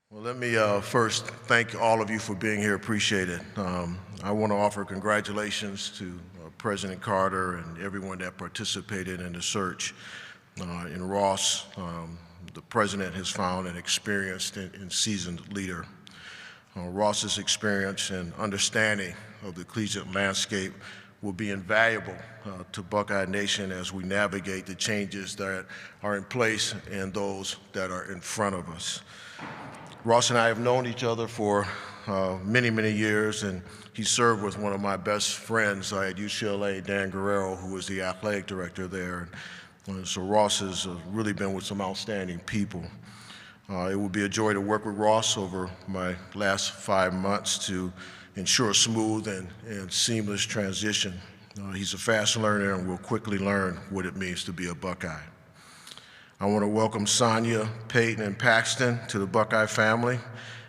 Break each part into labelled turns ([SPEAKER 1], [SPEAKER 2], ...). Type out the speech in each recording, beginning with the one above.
[SPEAKER 1] Well, let me first thank all of you for being here. Appreciate it. I want to offer congratulations to President Carter and everyone that participated in the search. In Ross, the president has found an experienced and seasoned leader. Ross's experience and understanding of the collegiate landscape will be invaluable to Buckeye Nation as we navigate the changes that are in place and those that are in front of us. Ross and I have known each other for many, many years, and he served with one of my best friends at UCLA, Dan Guerrero, who was the athletic director there. So Ross has really been with some outstanding people. It will be a joy to work with Ross over my last 5 months to ensure a smooth and seamless transition. He's a fast learner and will quickly learn what it means to be a Buckeye. I want to welcome Sonia, Peyton, and Paxton to the Buckeye family,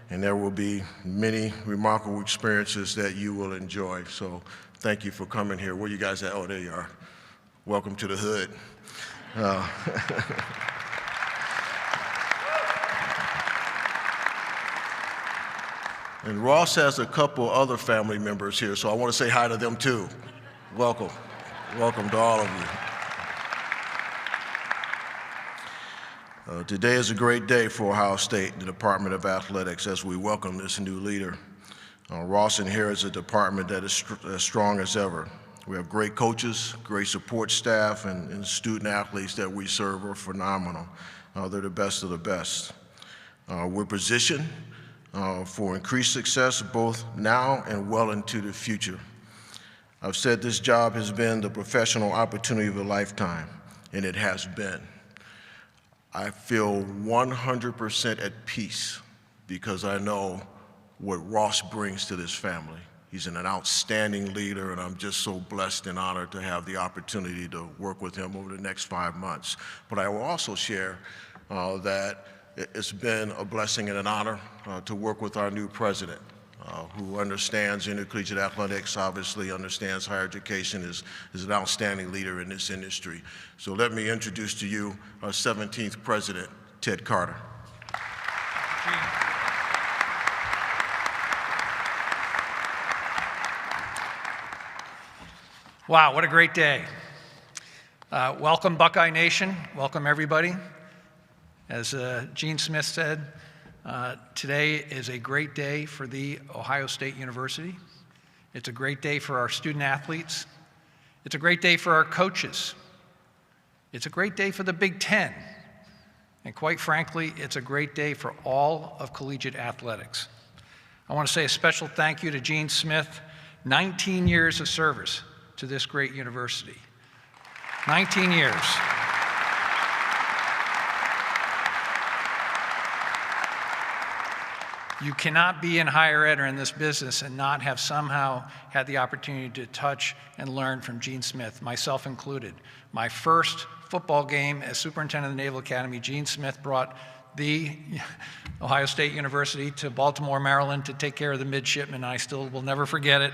[SPEAKER 1] and there will be many remarkable experiences that you will enjoy. So thank you for coming here. Where you guys at? Oh, there you are. Welcome to the hood. And Ross has a couple other family members here, so I want to say hi to them too. Welcome. Welcome to all of you. Today is a great day for Ohio State, the Department of Athletics, as we welcome this new leader. Ross inherits a department that is as strong as ever. We have great coaches, great support staff, and student athletes that we serve are phenomenal. They're the best of the best. We're positioned for increased success both now and well into the future. I've said this job has been the professional opportunity of a lifetime, and it has been. I feel 100% at peace because I know what Ross brings to this family. He's an outstanding leader, and I'm just so blessed and honored to have the opportunity to work with him over the next 5 months. But I will also share that it's been a blessing and an honor to work with our new president, who understands intercollegiate athletics, obviously understands higher education, is an outstanding leader in this industry. So let me introduce to you our 17th president, Ted Carter.
[SPEAKER 2] Wow, what a great day. Welcome Buckeye Nation, welcome everybody. As Gene Smith said, today is a great day for the Ohio State University. It's a great day for our student athletes. It's a great day for our coaches. It's a great day for the Big Ten. And quite frankly, it's a great day for all of collegiate athletics. I want to say a special thank you to Gene Smith, 19 years of service to this great university. 19 years. You cannot be in higher ed or in this business and not have somehow had the opportunity to touch and learn from Gene Smith, myself included. My first football game as superintendent of the Naval Academy, Gene Smith brought the Ohio State University to Baltimore, Maryland to take care of the midshipmen. I still will never forget it.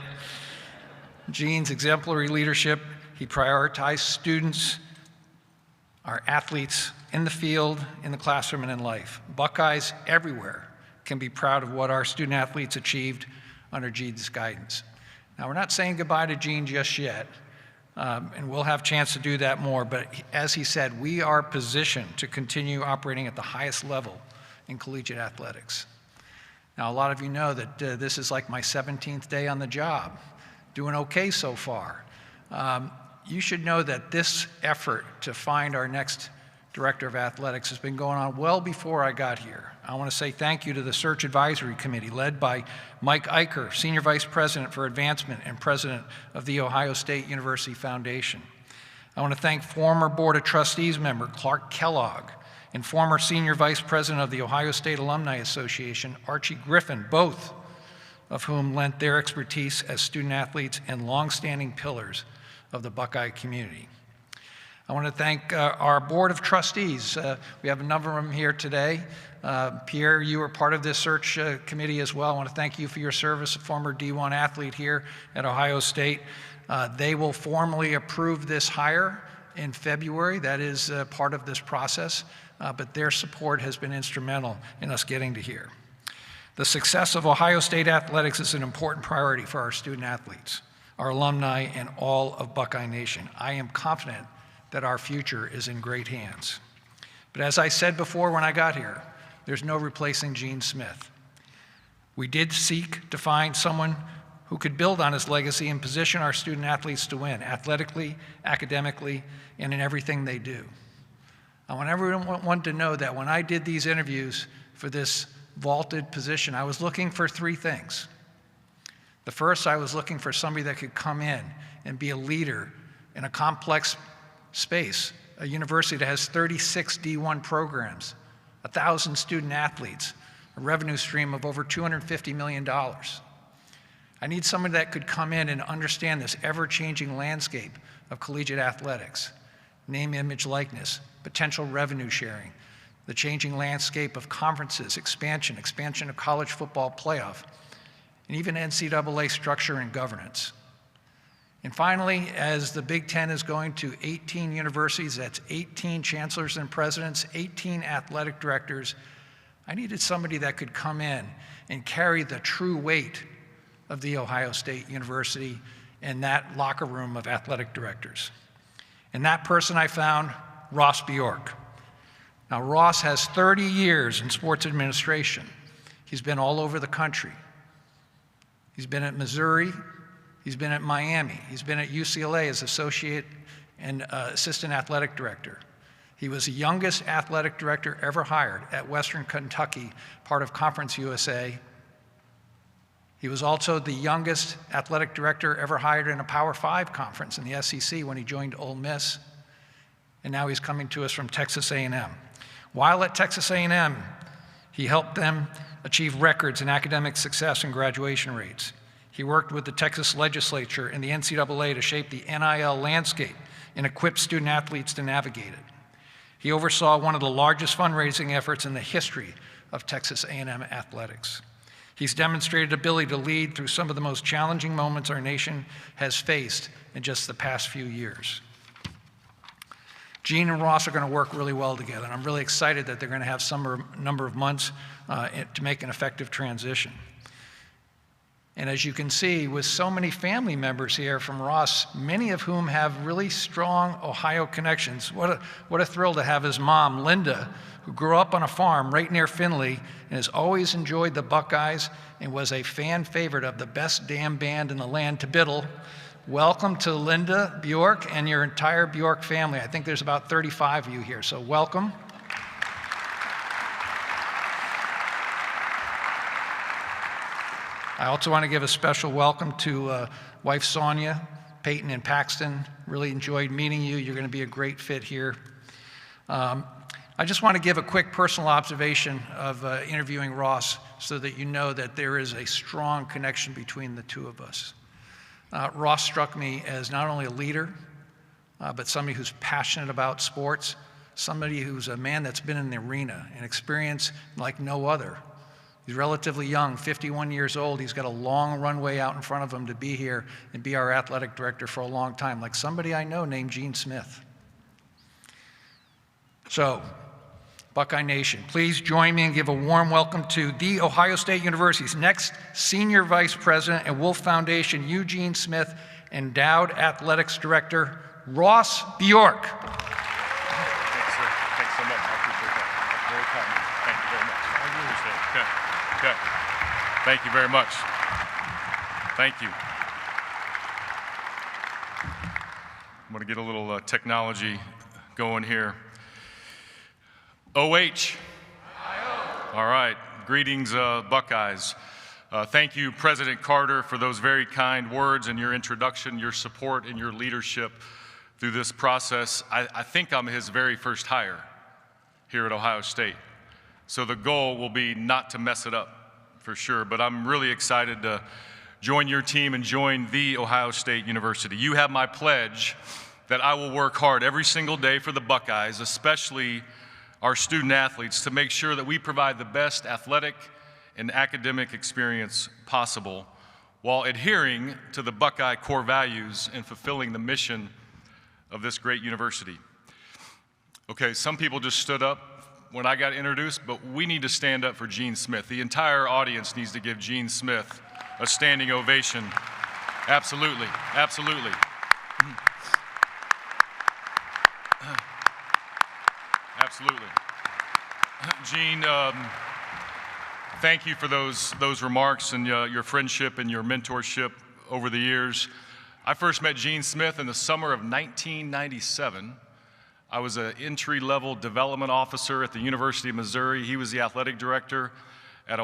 [SPEAKER 2] Gene's exemplary leadership, he prioritized students, our athletes in the field, in the classroom, and in life. Buckeyes everywhere can be proud of what our student athletes achieved under Gene's guidance. Now, we're not saying goodbye to Gene just yet, and we'll have a chance to do that more, but as he said, we are positioned to continue operating at the highest level in collegiate athletics. Now, a lot of you know that this is like my 17th day on the job, doing okay so far. You should know that this effort to find our next Director of Athletics has been going on well before I got here. I want to say thank you to the Search Advisory Committee led by Mike Eicher, Senior Vice President for Advancement and President of the Ohio State University Foundation. I want to thank former Board of Trustees member Clark Kellogg and former Senior Vice President of the Ohio State Alumni Association, Archie Griffin, both of whom lent their expertise as student athletes and longstanding pillars of the Buckeye community. I want to thank our Board of Trustees. We have a number of them here today. Pierre, you were part of this search committee as well. I want to thank you for your service, a former D1 athlete here at Ohio State. They will formally approve this hire in February. That is part of this process, but their support has been instrumental in us getting to here. The success of Ohio State athletics is an important priority for our student athletes, our alumni, and all of Buckeye Nation. I am confident that our future is in great hands. But as I said before when I got here, there's no replacing Gene Smith. We did seek to find someone who could build on his legacy and position our student athletes to win, athletically, academically, and in everything they do. I want everyone to know that when I did these interviews for this vaulted position, I was looking for three things. The first, I was looking for somebody that could come in and be a leader in a complex space, a university that has 36 D1 programs, 1,000 student athletes, a revenue stream of over $250 million. I need somebody that could come in and understand this ever-changing landscape of collegiate athletics, name, image, likeness, potential revenue sharing, the changing landscape of conferences, expansion of college football playoff, and even NCAA structure and governance. And finally, as the Big Ten is going to 18 universities, that's 18 chancellors and presidents, 18 athletic directors, I needed somebody that could come in and carry the true weight of the Ohio State University and that locker room of athletic directors. And that person I found, Ross Bjork. Now, Ross has 30 years in sports administration. He's been all over the country. He's been at Missouri, he's been at Miami, he's been at UCLA as associate and assistant athletic director. He was the youngest athletic director ever hired at Western Kentucky, part of Conference USA. He was also the youngest athletic director ever hired in a Power 5 conference in the SEC when he joined Ole Miss. And now he's coming to us from Texas A&M. While at Texas A&M, he helped them achieve records in academic success and graduation rates. He worked with the Texas legislature and the NCAA to shape the NIL landscape and equip student athletes to navigate it. He oversaw one of the largest fundraising efforts in the history of Texas A&M athletics. He's demonstrated ability to lead through some of the most challenging moments our nation has faced in just the past few years. Gene and Ross are going to work really well together, and I'm really excited that they're going to have some number of months to make an effective transition. And as you can see, with so many family members here from Ross, many of whom have really strong Ohio connections, what a thrill to have his mom, Linda, who grew up on a farm right near Findlay and has always enjoyed the Buckeyes and was a fan favorite of the best damn band in the land, to Biddle. Welcome to Linda Bjork and your entire Bjork family. I think there's about 35 of you here, so welcome. I also want to give a special welcome to wife Sonia, Peyton, and Paxton. Really enjoyed meeting you. You're going to be a great fit here. I just want to give a quick personal observation of interviewing Ross so that you know that there is a strong connection between the two of us. Ross struck me as not only a leader, but somebody who's passionate about sports, somebody who's a man that's been in the arena and experience like no other. He's relatively young, 51 years old. He's got a long runway out in front of him to be here and be our athletic director for a long time, like somebody I know named Gene Smith. So, Buckeye Nation, please join me and give a warm welcome to The Ohio State University's next Senior Vice President and Wolfe Foundation-Eugene Smith Endowed Athletics Director, Ross Bjork.
[SPEAKER 3] Thanks, sir. Thanks so much. I appreciate that. That's very kind of you. Thank you very much. I really appreciate it. Okay. Okay. Thank you very much. Thank you. I'm going to get a little technology going here. OH. All right. Greetings, Buckeyes. Thank you, President Carter, for those very kind words and your introduction, your support, and your leadership through this process. I think I'm his very first hire here at Ohio State. So the goal will be not to mess it up, for sure. But I'm really excited to join your team and join The Ohio State University. You have my pledge that I will work hard every single day for the Buckeyes, especially our student athletes, to make sure that we provide the best athletic and academic experience possible while adhering to the Buckeye core values and fulfilling the mission of this great university. Okay, some people just stood up. when I got introduced, but we need to stand up for Gene Smith. The entire audience needs to give Gene Smith a standing ovation. Absolutely, absolutely. Absolutely. Gene, thank you for those remarks and your friendship and your mentorship over the years. I first met Gene Smith in the summer of 1997. I was an entry-level development officer at the University of Missouri. He was the athletic director at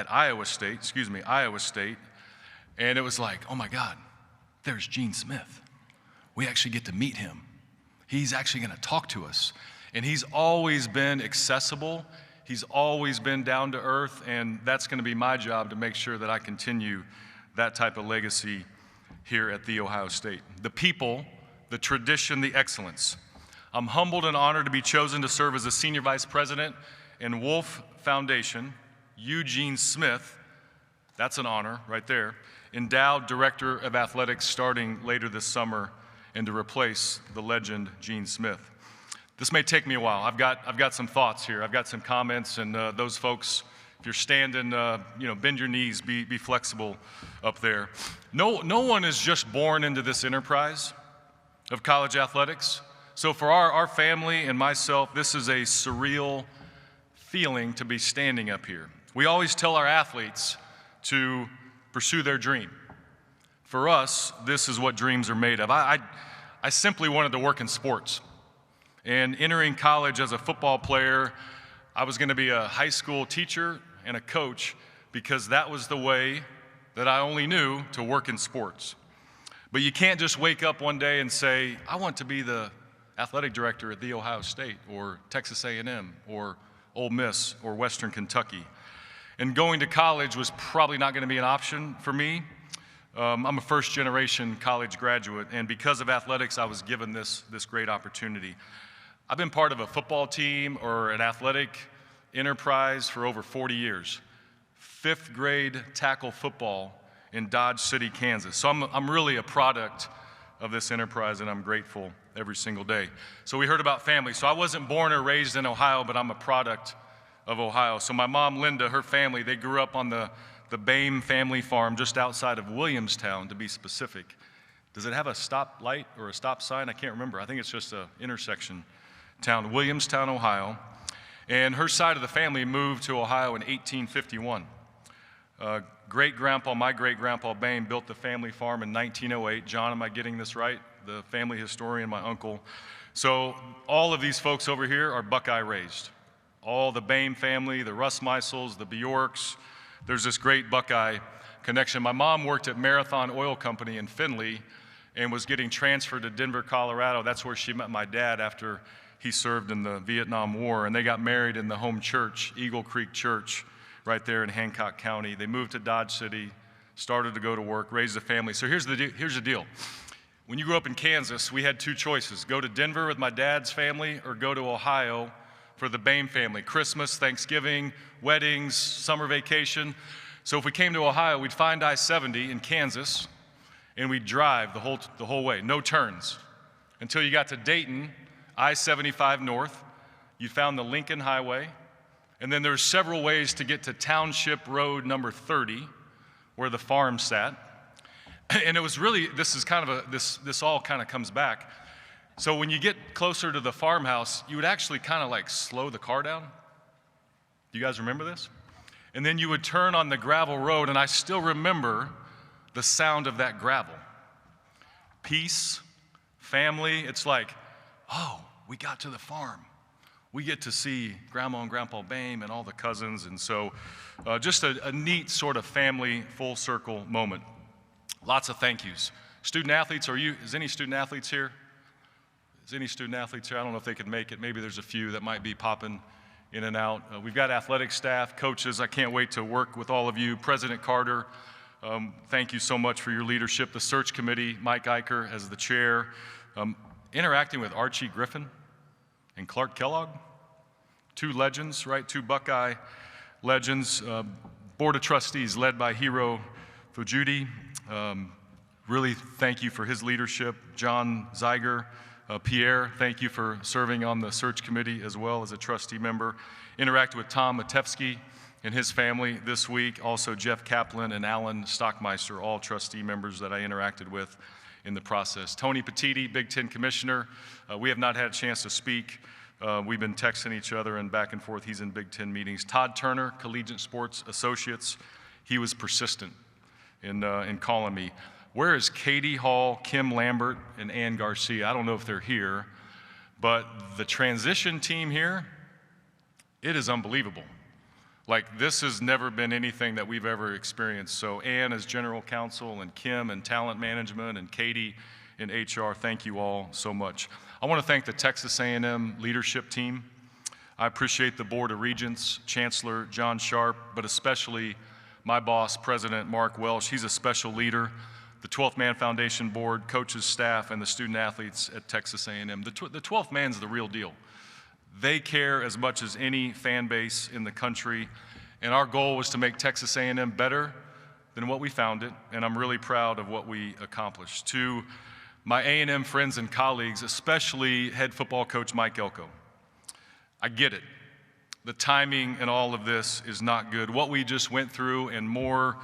[SPEAKER 3] Iowa State, and it was like, oh my God, there's Gene Smith. We actually get to meet him. He's actually gonna talk to us. And he's always been accessible. He's always been down to earth, and that's gonna be my job to make sure that I continue that type of legacy here at The Ohio State. The people, the tradition, the excellence. I'm humbled and honored to be chosen to serve as the Senior Vice President in Wolfe Foundation-Eugene Smith, that's an honor right there, Endowed Director of Athletics starting later this summer, and to replace the legend Gene Smith. This may take me a while. I've got some thoughts here. I've got some comments, and those folks, if you're standing, bend your knees, be flexible up there. No one is just born into this enterprise of college athletics. So for our family and myself, this is a surreal feeling to be standing up here. We always tell our athletes to pursue their dream. For us, this is what dreams are made of. I simply wanted to work in sports. And entering college as a football player, I was going to be a high school teacher and a coach because that was the way that I only knew to work in sports. But you can't just wake up one day and say, I want to be the athletic director at The Ohio State or Texas A&M or Ole Miss or Western Kentucky. And going to college was probably not going to be an option for me. I'm a first-generation college graduate, and because of athletics, I was given this great opportunity. I've been part of a football team or an athletic enterprise for over 40 years. 5th grade tackle football in Dodge City, Kansas. So I'm really a product of this enterprise, and I'm grateful every single day. So we heard about family. So I wasn't born or raised in Ohio, but I'm a product of Ohio. So my mom, Linda, her family, they grew up on the Boehm family farm just outside of Williamstown, to be specific. Does it have a stop light or a stop sign? I can't remember. I think it's just an intersection town, Williamstown, Ohio. And her side of the family moved to Ohio in 1851. My great-grandpa Boehm built the family farm in 1908. John, am I getting this right? The family historian, my uncle. So all of these folks over here are Buckeye raised. All the Boehm family, the Russ Meisels, the Bjorks. There's this great Buckeye connection. My mom worked at Marathon Oil Company in Findlay and was getting transferred to Denver, Colorado. That's where she met my dad after he served in the Vietnam War. And they got married in the home church, Eagle Creek Church, right there in Hancock County. They moved to Dodge City, started to go to work, raised a family. So here's the deal. When you grew up in Kansas, we had two choices: go to Denver with my dad's family or go to Ohio for the Boehm family. Christmas, Thanksgiving, weddings, summer vacation. So if we came to Ohio, we'd find I-70 in Kansas, and we'd drive the whole way, no turns, until you got to Dayton, I-75 north. You found the Lincoln Highway, and then there's several ways to get to Township Road number 30, where the farm sat. And it was really, this all kind of comes back. So when you get closer to the farmhouse, you would actually kind of like slow the car down. Do you guys remember this? And then you would turn on the gravel road, and I still remember the sound of that gravel. Peace, family, it's like, oh, we got to the farm. We get to see Grandma and Grandpa Boehm and all the cousins, and so just a neat sort of family full circle moment. Lots of thank yous. Student athletes, is any student athletes here? Is any student athletes here? I don't know if they could make it. Maybe there's a few that might be popping in and out. We've got athletic staff, coaches. I can't wait to work with all of you. President Carter, thank you so much for your leadership. The search committee, Mike Eicher as the chair. Interacting with Archie Griffin and Clark Kellogg, two legends, right? Two Buckeye legends. Board of Trustees led by Hero Fujudi. Really thank you for his leadership. John Zeiger, Pierre, thank you for serving on the search committee as well as a trustee member. Interacted with Tom Matevsky and his family this week. Also Jeff Kaplan and Alan Stockmeister, all trustee members that I interacted with in the process. Tony Petiti, Big Ten Commissioner. We have not had a chance to speak. We've been texting each other and back and forth. He's in Big Ten meetings. Todd Turner, Collegiate Sports Associates. He was persistent in calling me. Where is Katie Hall, Kim Lambert, and Ann Garcia? I don't know if they're here, but the transition team here, it is unbelievable. Like, this has never been anything that we've ever experienced. So Ann as general counsel, and Kim in talent management, and Katie in HR, thank you all so much. I want to thank the Texas A&M leadership team. I appreciate the Board of Regents, Chancellor John Sharp, but especially my boss, President Mark Welsh. He's a special leader. The 12th Man Foundation Board, coaches, staff, and the student athletes at Texas A&M. The 12th man's the real deal. They care as much as any fan base in the country, and our goal was to make Texas A&M better than what we found it, and I'm really proud of what we accomplished. To my A&M friends and colleagues, especially head football coach Mike Elko, I get it. The timing and all of this is not good. What we just went through and more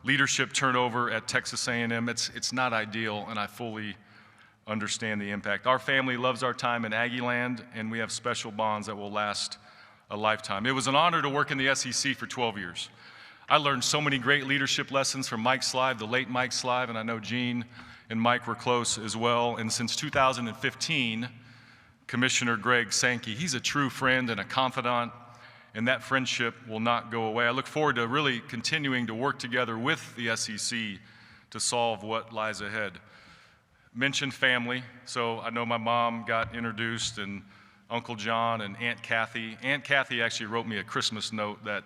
[SPEAKER 3] leadership turnover at Texas A&M, it's not ideal, and I fully understand the impact. Our family loves our time in Aggieland, and we have special bonds that will last a lifetime. It was an honor to work in the SEC for 12 years. I learned so many great leadership lessons from Mike Slive, the late Mike Slive, and I know Gene and Mike were close as well. And since 2015, Commissioner Greg Sankey, he's a true friend and a confidant, and that friendship will not go away. I look forward to really continuing to work together with the SEC to solve what lies ahead. Mentioned family, so I know my mom got introduced, and Uncle John and Aunt Kathy. Aunt Kathy actually wrote me a Christmas note that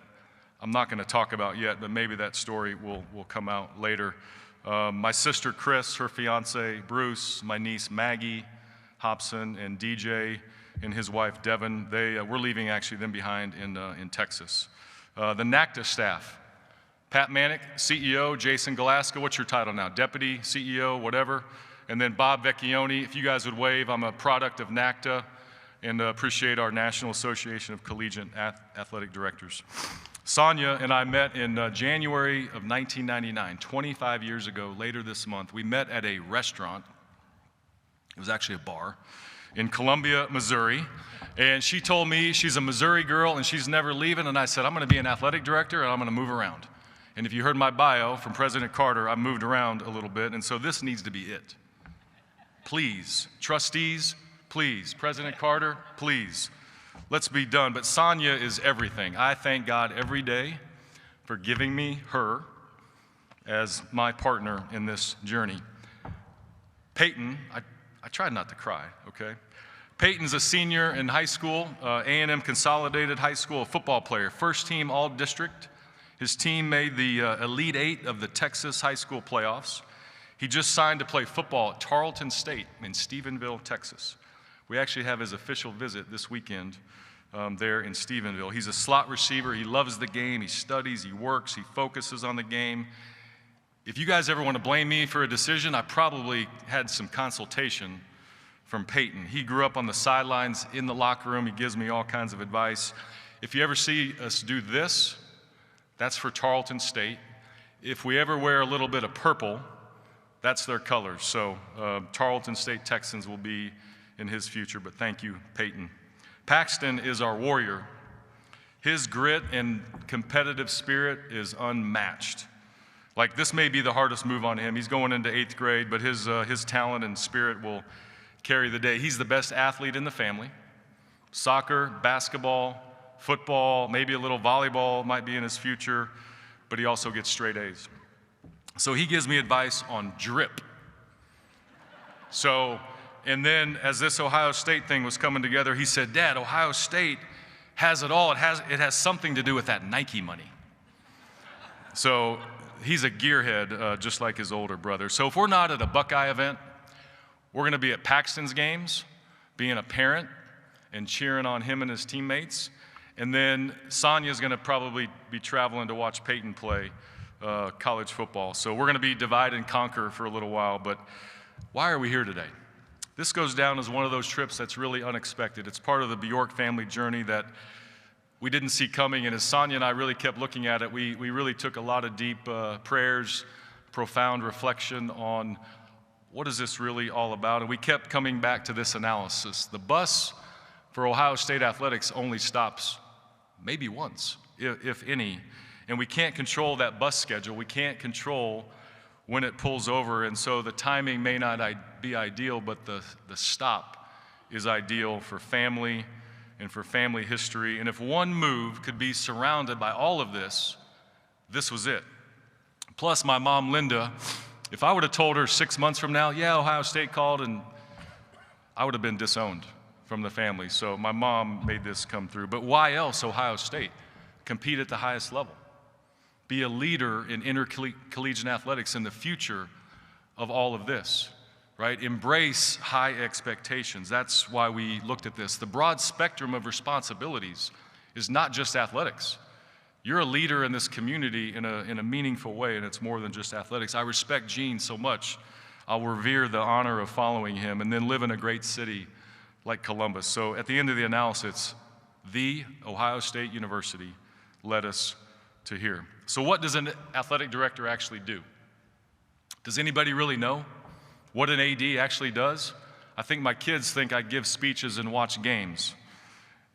[SPEAKER 3] I'm not going to talk about yet, but maybe that story will come out later. My sister Chris, her fiance Bruce, my niece Maggie Hobson, and DJ and his wife Devin, we're leaving actually them behind in Texas. The NACTA staff, Pat Manick, CEO, Jason Galaska, what's your title now? Deputy CEO, whatever. And then Bob Vecchione, if you guys would wave, I'm a product of NACTA and appreciate our National Association of Collegiate Athletic Directors. Sonia and I met in January of 1999, 25 years ago, later this month. We met at a restaurant. It was actually a bar in Columbia, Missouri, and she told me she's a Missouri girl and she's never leaving, and I said, I'm going to be an athletic director and I'm going to move around. And if you heard my bio from President Carter, I moved around a little bit, and so this needs to be it. Please, trustees, please, President Carter, please, let's be done. But Sonia is everything. I thank God every day for giving me her as my partner in this journey. Peyton, I tried not to cry, okay? Peyton's a senior in high school, A&M Consolidated High School, a football player, first team all-district. His team made the Elite Eight of the Texas high school playoffs. He just signed to play football at Tarleton State in Stephenville, Texas. We actually have his official visit this weekend there in Stephenville. He's a slot receiver. He loves the game. He studies. He works. He focuses on the game. If you guys ever want to blame me for a decision, I probably had some consultation from Peyton. He grew up on the sidelines in the locker room. He gives me all kinds of advice. If you ever see us do this, that's for Tarleton State. If we ever wear a little bit of purple, that's their colors. So Tarleton State Texans will be in his future, but thank you, Peyton. Paxton is our warrior. His grit and competitive spirit is unmatched. Like, this may be the hardest move on him. He's going into 8th grade, but his talent and spirit will carry the day. He's the best athlete in the family. Soccer, basketball, football, maybe a little volleyball might be in his future, but he also gets straight A's. So he gives me advice on drip. So, and then as this Ohio State thing was coming together, he said, Dad, Ohio State has it all. It has something to do with that Nike money. So he's a gearhead, just like his older brother. So if we're not at a Buckeye event, we're going to be at Paxton's games, being a parent and cheering on him and his teammates. And then Sonia's going to probably be traveling to watch Peyton play college football. So we're going to be divide and conquer for a little while. But why are we here today? This goes down as one of those trips that's really unexpected. It's part of the Bjork family journey that we didn't see coming, and as Sonia and I really kept looking at it, we really took a lot of deep prayers, profound reflection on what is this really all about, and we kept coming back to this analysis. The bus for Ohio State athletics only stops maybe once, if any, and we can't control that bus schedule. We can't control when it pulls over, and so the timing may not be ideal, but the stop is ideal for family and for family history. And if one move could be surrounded by all of this, this was it. Plus, my mom, Linda, if I would have told her 6 months from now, yeah, Ohio State called, and I would have been disowned from the family. So my mom made this come through. But why else Ohio State? Compete at the highest level. Be a leader in intercollegiate athletics in the future of all of this, right? Embrace high expectations. That's why we looked at this. The broad spectrum of responsibilities is not just athletics. You're a leader in this community in a meaningful way, and it's more than just athletics. I respect Gene so much. I'll revere the honor of following him and then live in a great city like Columbus. So at the end of the analysis, the Ohio State University led us to here. So what does an athletic director actually do? Does anybody really know what an AD actually does? I think my kids think I give speeches and watch games,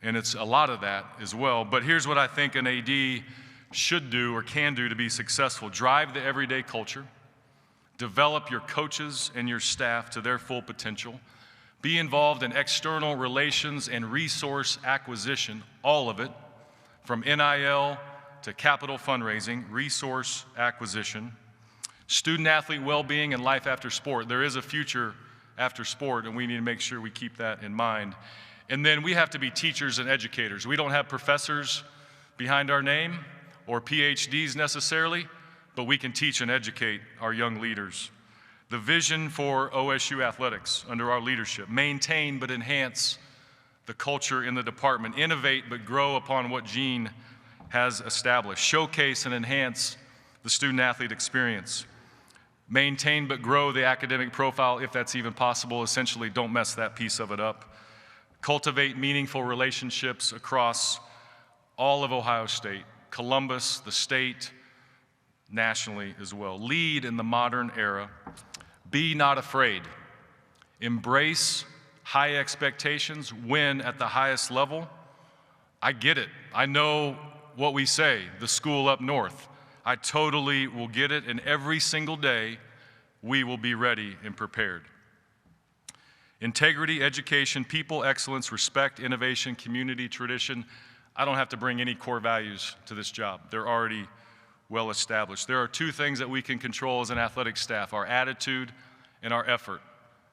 [SPEAKER 3] and it's a lot of that as well. But here's what I think an AD should do or can do to be successful. Drive the everyday culture. Develop your coaches and your staff to their full potential. Be involved in external relations and resource acquisition, all of it, from NIL to capital fundraising, resource acquisition, student-athlete well-being, and life after sport. There is a future after sport, and we need to make sure we keep that in mind. And then we have to be teachers and educators. We don't have professors behind our name or PhDs necessarily, but we can teach and educate our young leaders. The vision for OSU athletics under our leadership: maintain but enhance the culture in the department, innovate but grow upon what Gene has established, showcase and enhance the student-athlete experience, maintain but grow the academic profile if that's even possible. Essentially, don't mess that piece of it up. Cultivate meaningful relationships across all of Ohio State, Columbus, the state, nationally as well. Lead in the modern era. Be not afraid. Embrace high expectations. Win at the highest level. I get it. I know what we say, the school up north. I totally will get it, and every single day we will be ready and prepared. Integrity, education, people, excellence, respect, innovation, community, tradition. I don't have to bring any core values to this job. They're already well established. There are two things that we can control as an athletic staff: our attitude and our effort.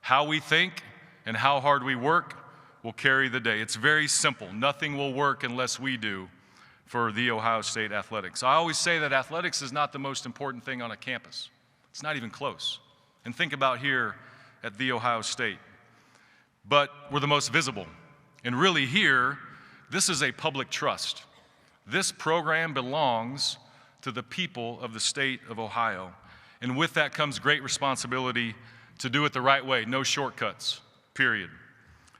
[SPEAKER 3] How we think and how hard we work will carry the day. It's very simple. Nothing will work unless we do for the Ohio State athletics. I always say that athletics is not the most important thing on a campus. It's not even close. And think about here at the Ohio State. But we're the most visible. And really here, this is a public trust. This program belongs to the people of the state of Ohio. And with that comes great responsibility to do it the right way. No shortcuts, period.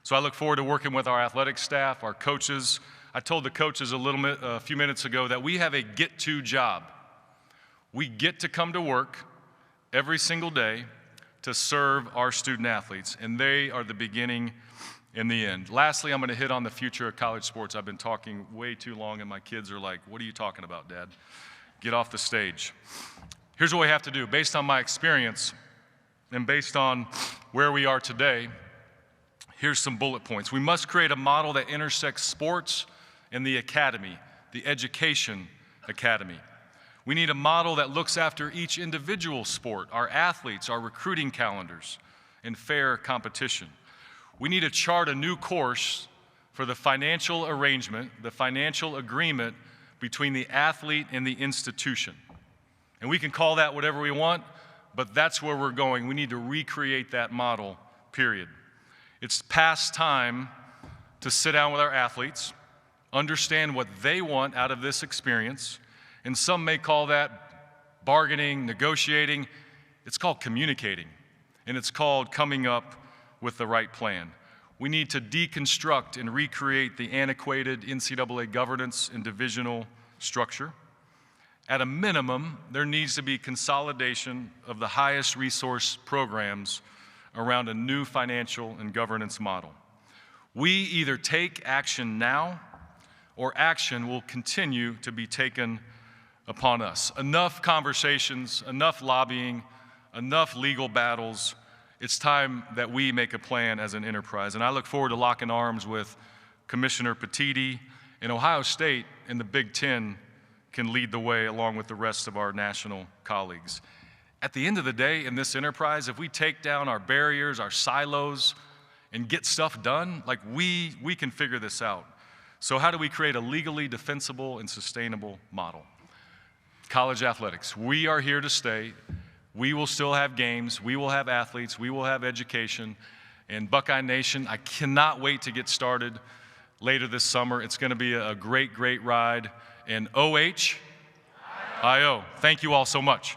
[SPEAKER 3] So I look forward to working with our athletic staff, our coaches. I told the coaches a few minutes ago that we have a get-to job. We get to come to work every single day to serve our student athletes, and they are the beginning and the end. Lastly, I'm going to hit on the future of college sports. I've been talking way too long, and my kids are like, "What are you talking about, Dad? Get off the stage." Here's what we have to do. Based on my experience and based on where we are today, here's some bullet points. We must create a model that intersects sports and the academy, the education academy. We need a model that looks after each individual sport, our athletes, our recruiting calendars, and fair competition. We need to chart a new course for the financial arrangement, the financial agreement between the athlete and the institution. And we can call that whatever we want, but that's where we're going. We need to recreate that model, period. It's past time to sit down with our athletes, understand what they want out of this experience, and some may call that bargaining, negotiating. It's called communicating, and it's called coming up with the right plan. We need to deconstruct and recreate the antiquated NCAA governance and divisional structure. At a minimum, there needs to be consolidation of the highest resource programs around a new financial and governance model. We either take action now, or action will continue to be taken upon us. Enough conversations, enough lobbying, enough legal battles. It's time that we make a plan as an enterprise. And I look forward to locking arms with Commissioner Petiti, and Ohio State and the Big Ten can lead the way along with the rest of our national colleagues. At the end of the day, in this enterprise, if we take down our barriers, our silos, and get stuff done, like we can figure this out. So how do we create a legally defensible and sustainable model? College athletics, we are here to stay. We will still have games, we will have athletes, we will have education. And Buckeye Nation, I cannot wait to get started later this summer. It's gonna be a great, great ride. And OH, IO, thank you all so much.